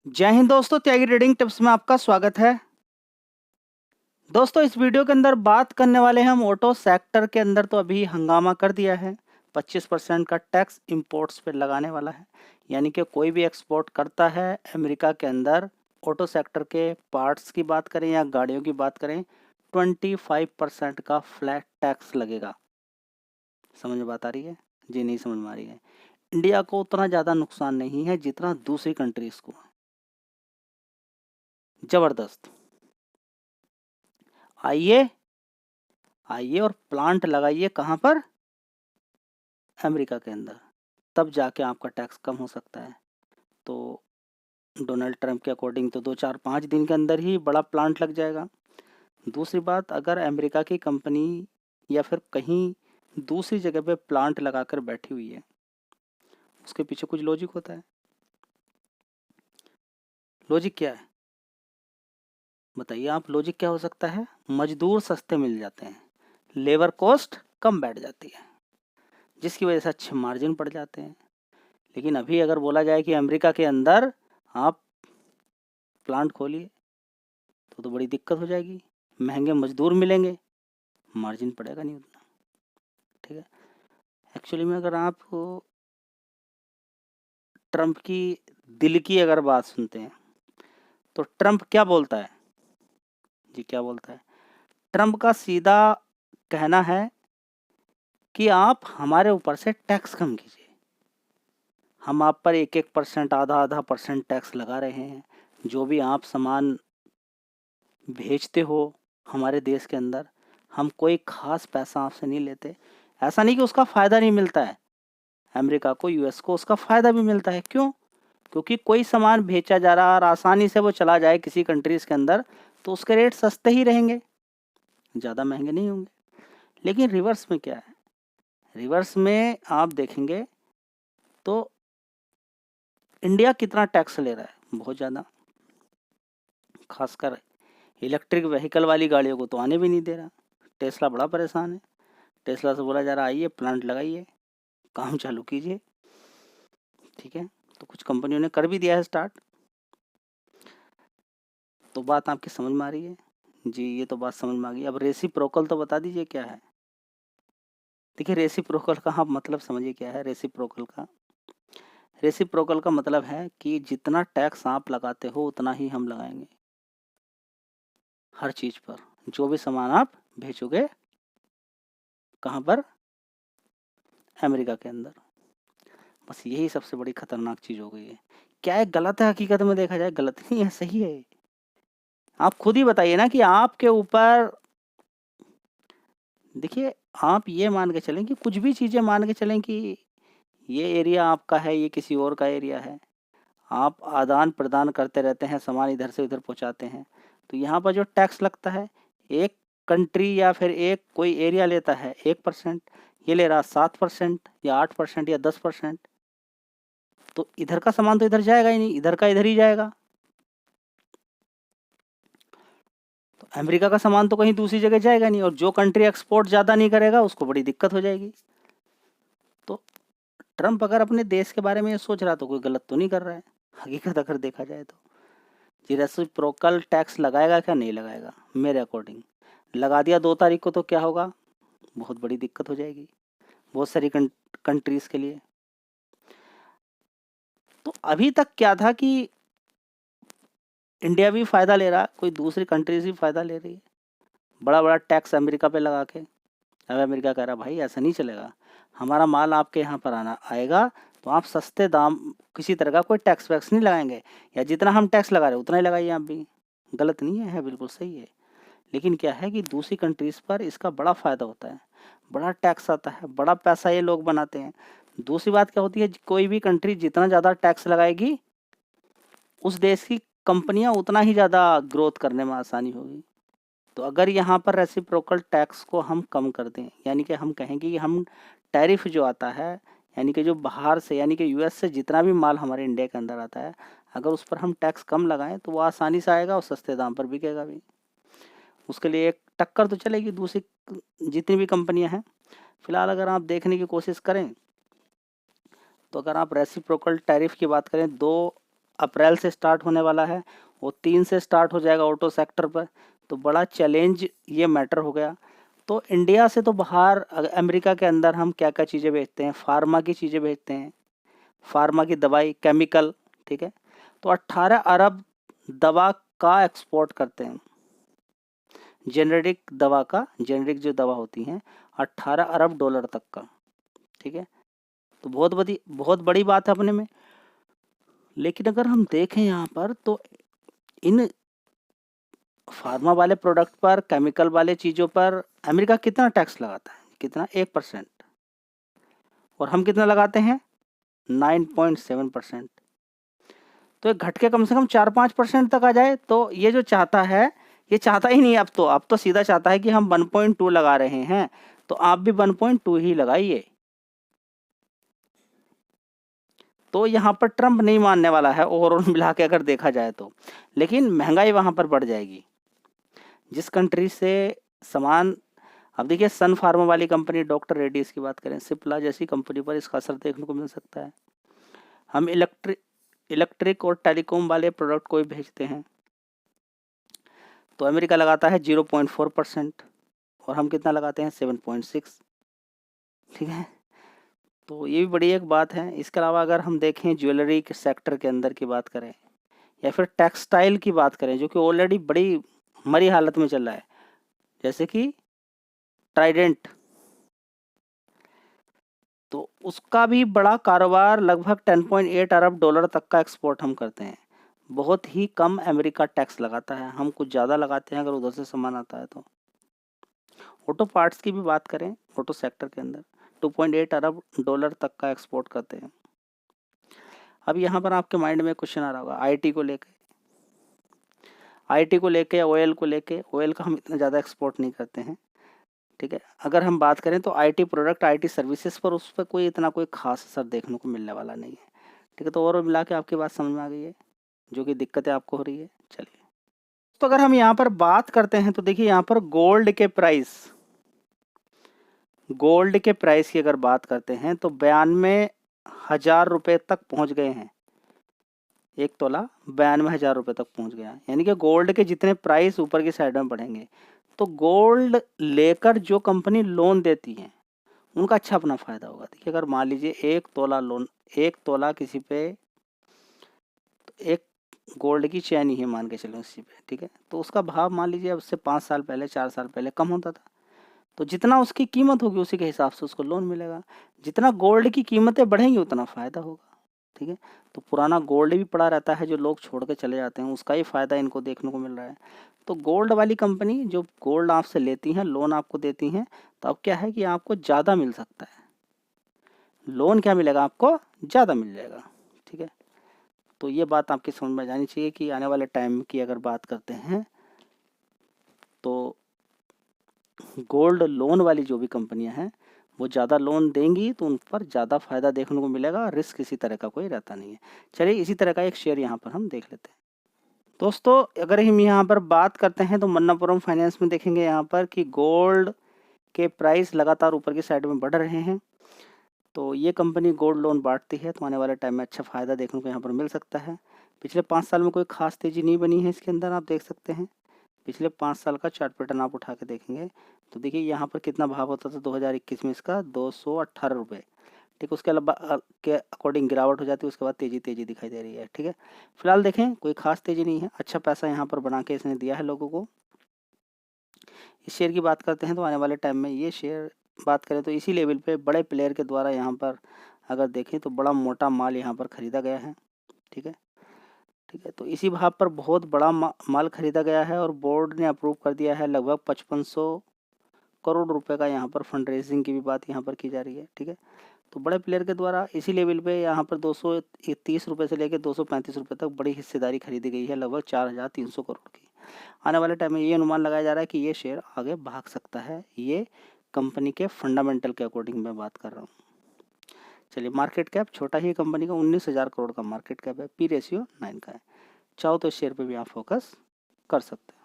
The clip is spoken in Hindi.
जय हिंद दोस्तों, त्यागी ट्रेडिंग टिप्स में आपका स्वागत है। दोस्तों, इस वीडियो के अंदर बात करने वाले हैं हम ऑटो सेक्टर के अंदर तो अभी हंगामा कर दिया है। 25% का टैक्स इंपोर्ट्स पे लगाने वाला है। यानी कि कोई भी एक्सपोर्ट करता है अमेरिका के अंदर, ऑटो सेक्टर के पार्ट्स की बात करें या गाड़ियों की बात करें, 25% का फ्लैट टैक्स लगेगा। समझ में बात आ रही है? जी नहीं समझ में आ रही है। इंडिया को उतना ज़्यादा नुकसान नहीं है जितना दूसरी कंट्रीज को। जबरदस्त। आइए आइए और प्लांट लगाइए कहाँ पर? अमेरिका के अंदर। तब जाके आपका टैक्स कम हो सकता है। तो डोनाल्ड ट्रंप के अकॉर्डिंग तो 2 4 5 दिन के अंदर ही बड़ा प्लांट लग जाएगा। दूसरी बात, अगर अमेरिका की कंपनी या फिर कहीं दूसरी जगह पे प्लांट लगाकर बैठी हुई है, उसके पीछे कुछ लॉजिक होता है। लॉजिक क्या है बताइए आप? लॉजिक क्या हो सकता है? मजदूर सस्ते मिल जाते हैं, लेबर कॉस्ट कम बैठ जाती है, जिसकी वजह से अच्छे मार्जिन पड़ जाते हैं। लेकिन अभी अगर बोला जाए कि अमेरिका के अंदर आप प्लांट खोलिए तो बड़ी दिक्कत हो जाएगी। महंगे मजदूर मिलेंगे, मार्जिन पड़ेगा नहीं उतना। ठीक है। एक्चुअली में अगर आप ट्रंप की दिल की अगर बात सुनते हैं तो ट्रंप क्या बोलता है? जी क्या बोलता है? ट्रंप का सीधा कहना है कि आप हमारे ऊपर से टैक्स कम कीजिए। हम आप पर 1-1%, आधा-आधा परसेंट टैक्स लगा रहे हैं। जो भी आप सामान भेजते हो हमारे देश के अंदर, हम कोई ख़ास पैसा आपसे नहीं लेते। ऐसा नहीं कि उसका फ़ायदा नहीं मिलता है। अमेरिका को, यूएस को उसका फ़ायदा भी मिलता है। क्यों? क्योंकि कोई सामान भेजा जा रहा और आसानी से वो चला जाए किसी कंट्रीज़ के अंदर, तो उसके रेट सस्ते ही रहेंगे, ज़्यादा महँगे नहीं होंगे। लेकिन रिवर्स में क्या है? रिवर्स में आप देखेंगे तो इंडिया कितना टैक्स ले रहा है? बहुत ज़्यादा। ख़ासकर इलेक्ट्रिक व्हीकल वाली गाड़ियों को तो आने भी नहीं दे रहा। टेस्ला बड़ा परेशान है। टेस्ला से बोला जा रहा है आइए प्लांट लगाइए, काम चालू कीजिए। ठीक है। तो कुछ कंपनियों ने कर भी दिया है स्टार्ट। तो बात आपकी समझ में आ रही है? जी ये तो बात समझ में आ गई। अब रेसिप्रोकल तो बता दीजिए क्या है? देखिए रेसिप्रोकल का आप मतलब समझिए क्या है रेसिप्रोकल का? रेसिप्रोकल का मतलब है कि जितना टैक्स आप लगाते हो उतना ही हम लगाएंगे हर चीज़ पर। जो भी सामान आप भेजोगे कहाँ पर? अमेरिका के अंदर। बस यही सबसे बड़ी खतरनाक चीज़ हो गई है। क्या है? गलत है? हकीकत में देखा जाए गलत नहीं है, सही है। आप खुद ही बताइए ना कि आपके ऊपर, देखिए आप ये मान के चलें कि कुछ भी चीज़ें मान के चलें कि ये एरिया आपका है, ये किसी और का एरिया है। आप आदान प्रदान करते रहते हैं, सामान इधर से उधर पहुंचाते हैं। तो यहाँ पर जो टैक्स लगता है, एक कंट्री या फिर एक कोई एरिया लेता है 1%, ये ले रहा 7% या 8% या 10%। तो इधर का सामान तो इधर जाएगा ही नहीं, इधर का इधर ही जाएगा। तो अमेरिका का सामान तो कहीं दूसरी जगह जाएगा नहीं, और जो कंट्री एक्सपोर्ट ज़्यादा नहीं करेगा उसको बड़ी दिक्कत हो जाएगी। तो ट्रंप अगर अपने देश के बारे में ये सोच रहा तो कोई गलत तो नहीं कर रहा है, हकीकत अगर देखा जाए तो। जी रेसिप्रोकल टैक्स लगाएगा क्या? नहीं लगाएगा मेरे अकॉर्डिंग। लगा दिया 2 तारीख को तो क्या होगा? बहुत बड़ी दिक्कत हो जाएगी बहुत सारी कंट्रीज़ के लिए। तो अभी तक क्या था कि इंडिया भी फ़ायदा ले रहा, कोई दूसरी कंट्रीज़ भी फ़ायदा ले रही है, बड़ा बड़ा टैक्स अमेरिका पे लगा के। अब अमेरिका कह रहा भाई ऐसा नहीं चलेगा, हमारा माल आपके यहाँ पर आना आएगा तो आप सस्ते दाम, किसी तरह का कोई टैक्स वैक्स नहीं लगाएंगे, या जितना हम टैक्स लगा रहे हैं उतना ही लगाइए आप भी। गलत नहीं है बिल्कुल सही है। लेकिन क्या है कि दूसरी कंट्रीज़ पर इसका बड़ा फ़ायदा होता है, बड़ा टैक्स आता है, बड़ा पैसा ये लोग बनाते हैं। दूसरी बात क्या होती है, कोई भी कंट्री जितना ज़्यादा टैक्स लगाएगी उस देश की कंपनियां उतना ही ज़्यादा ग्रोथ करने में आसानी होगी। तो अगर यहाँ पर रेसिप्रोकल टैक्स को हम कम कर दें, यानी कि हम कहेंगे कि हम टैरिफ जो आता है, यानी कि जो बाहर से यानी कि यूएस से जितना भी माल हमारे इंडिया के अंदर आता है, अगर उस पर हम टैक्स कम लगाएं तो वो आसानी से आएगा और सस्ते दाम पर बिकेगा भी। उसके लिए एक टक्कर तो चलेगी दूसरी जितनी भी कंपनियां हैं। फिलहाल अगर आप देखने की कोशिश करें तो अगर आप रेसिप्रोकल टैरिफ की बात करें, 2 अप्रैल से स्टार्ट होने वाला है, वो 3 से स्टार्ट हो जाएगा ऑटो सेक्टर पर। तो बड़ा चैलेंज ये मैटर हो गया। तो इंडिया से तो बाहर अमेरिका के अंदर हम क्या क्या चीज़ें भेजते हैं, फार्मा की चीज़ें भेजते हैं, फार्मा की दवाई, केमिकल, ठीक है। तो 18 अरब दवा का एक्सपोर्ट करते हैं, जेनेरिक दवा का, जेनेरिक जो दवा होती हैं 18 अरब डॉलर तक का, ठीक है। तो बहुत बड़ी बात है अपने में। लेकिन अगर हम देखें यहाँ पर तो इन फार्मा वाले प्रोडक्ट पर, केमिकल वाले चीज़ों पर अमेरिका कितना टैक्स लगाता है? कितना? 1%। और हम कितना लगाते हैं? 9.7%। तो ये घट के कम से कम 4-5% तक आ जाए। तो ये जो चाहता है, ये चाहता ही नहीं, अब तो सीधा चाहता है कि हम 1.2 लगा रहे हैं, तो आप भी 1.2 ही लगाइए। तो यहाँ पर ट्रम्प नहीं मानने वाला है ओवरऑल मिला के अगर देखा जाए तो। लेकिन महंगाई वहाँ पर बढ़ जाएगी। जिस कंट्री से सामान, अब देखिए सन फार्मा वाली कंपनी, डॉक्टर रेड्डीज की बात करें, सिप्ला जैसी कंपनी पर इसका असर देखने को मिल सकता है। हम इलेक्ट्रिक और टेलीकॉम वाले प्रोडक्ट को भी भेजते हैं, तो अमेरिका लगाता है 0.4% और हम कितना लगाते हैं? 7.6, ठीक है। तो ये भी बड़ी एक बात है। इसके अलावा अगर हम देखें ज्वेलरी के सेक्टर के अंदर की बात करें, या फिर टेक्सटाइल की बात करें, जो कि ऑलरेडी बड़ी मरी हालत में चल रहा है, जैसे कि ट्राइडेंट, तो उसका भी बड़ा कारोबार, लगभग 10.8 अरब डॉलर तक का एक्सपोर्ट हम करते हैं। बहुत ही कम अमेरिका टैक्स लगाता है, हम कुछ ज़्यादा लगाते हैं अगर उधर से सामान आता है तो। ऑटो पार्ट्स की भी बात करें, ऑटो सेक्टर के अंदर 2.8 अरब डॉलर तक का एक्सपोर्ट करते हैं। अब यहाँ पर आपके माइंड में क्वेश्चन आ रहा होगा आईटी को लेके, ऑयल को लेके। ऑयल का हम इतना ज़्यादा एक्सपोर्ट नहीं करते हैं, ठीक है। अगर हम बात करें तो आईटी प्रोडक्ट, आईटी सर्विसेज पर उस पर कोई इतना कोई खास असर देखने को मिलने वाला नहीं है, ठीक है। तो और मिला के आपकी बात समझ में आ गई है, जो कि दिक्कतें आपको हो रही है। चलिए, तो अगर हम यहाँ पर बात करते हैं तो देखिए यहाँ पर गोल्ड के प्राइस की अगर बात करते हैं तो 92,000 रुपये तक पहुँच गए हैं। एक तोला 92,000 रुपये तक पहुँच गया, यानी कि गोल्ड के जितने प्राइस ऊपर की साइड में बढ़ेंगे, तो गोल्ड लेकर जो कंपनी लोन देती है उनका अच्छा अपना फ़ायदा होगा। देखिए अगर मान लीजिए एक तोला किसी पे, तो एक गोल्ड की चैन ही है मान के चलो उसी पे, ठीक है। तो उसका भाव मान लीजिए उससे 5 साल पहले, 4 साल पहले कम होता था, तो जितना उसकी कीमत होगी उसी के हिसाब से उसको लोन मिलेगा। जितना गोल्ड की कीमतें बढ़ेंगी उतना फ़ायदा होगा, ठीक है। तो पुराना गोल्ड भी पड़ा रहता है, जो लोग छोड़ के चले जाते हैं, उसका ही फ़ायदा इनको देखने को मिल रहा है। तो गोल्ड वाली कंपनी जो गोल्ड आपसे लेती हैं, लोन आपको देती हैं, तो अब क्या है कि आपको ज़्यादा मिल सकता है। लोन क्या मिलेगा? आपको ज़्यादा मिल जाएगा, ठीक है। तो ये बात आपकी समझ में जानी चाहिए कि आने वाले टाइम की अगर बात करते हैं तो गोल्ड लोन वाली जो भी कंपनियां हैं वो ज़्यादा लोन देंगी, तो उन पर ज़्यादा फ़ायदा देखने को मिलेगा, रिस्क किसी तरह का कोई रहता नहीं है। चलिए इसी तरह का एक शेयर यहाँ पर हम देख लेते हैं। दोस्तों अगर हम यहाँ पर बात करते हैं तो मन्नापुरम फाइनेंस में देखेंगे यहाँ पर कि गोल्ड के प्राइस लगातार ऊपर की साइड में बढ़ रहे हैं। तो ये कंपनी गोल्ड लोन बांटती है, तो आने वाले टाइम में अच्छा फ़ायदा देखने को यहाँ पर मिल सकता है। पिछले 5 साल में कोई खास तेज़ी नहीं बनी है इसके अंदर, आप देख सकते हैं। पिछले 5 साल का चार्ट पैटर्न आप उठा के देखेंगे तो देखिए यहाँ पर कितना भाव होता था 2021 में इसका 218 रुपये, ठीक। उसके अलावा के अकॉर्डिंग गिरावट हो जाती है, उसके बाद तेज़ी दिखाई दे रही है, ठीक है। फिलहाल देखें कोई खास तेज़ी नहीं है, अच्छा पैसा यहाँ पर बना के इसने दिया है लोगों को। इस शेयर की बात करते हैं तो आने वाले टाइम में ये शेयर बात करें तो इसी लेवल पे बड़े प्लेयर के द्वारा यहाँ पर अगर देखें तो बड़ा मोटा माल यहाँ पर ख़रीदा गया है, ठीक है। तो इसी भाव पर बहुत बड़ा माल खरीदा गया है और बोर्ड ने अप्रूव कर दिया है। लगभग 5500 करोड़ रुपए का यहाँ पर फंड रेजिंग की भी बात यहाँ पर की जा रही है, ठीक है। तो बड़े प्लेयर के द्वारा इसी लेवल पे यहाँ पर 230 रुपये से लेकर 235 रुपये तक बड़ी हिस्सेदारी खरीदी गई है, लगभग 4300 करोड़ की। आने वाले टाइम में ये अनुमान लगाया जा रहा है कि ये शेयर आगे भाग सकता है, ये कंपनी के फंडामेंटल के अकॉर्डिंग मैं बात कर रहा हूँ। चलिए, मार्केट कैप छोटा ही कंपनी का 19,000 करोड़ का मार्केट कैप है, पी रेशियो 9 का है। चाहो तो शेयर पे भी आप फोकस कर सकते हैं।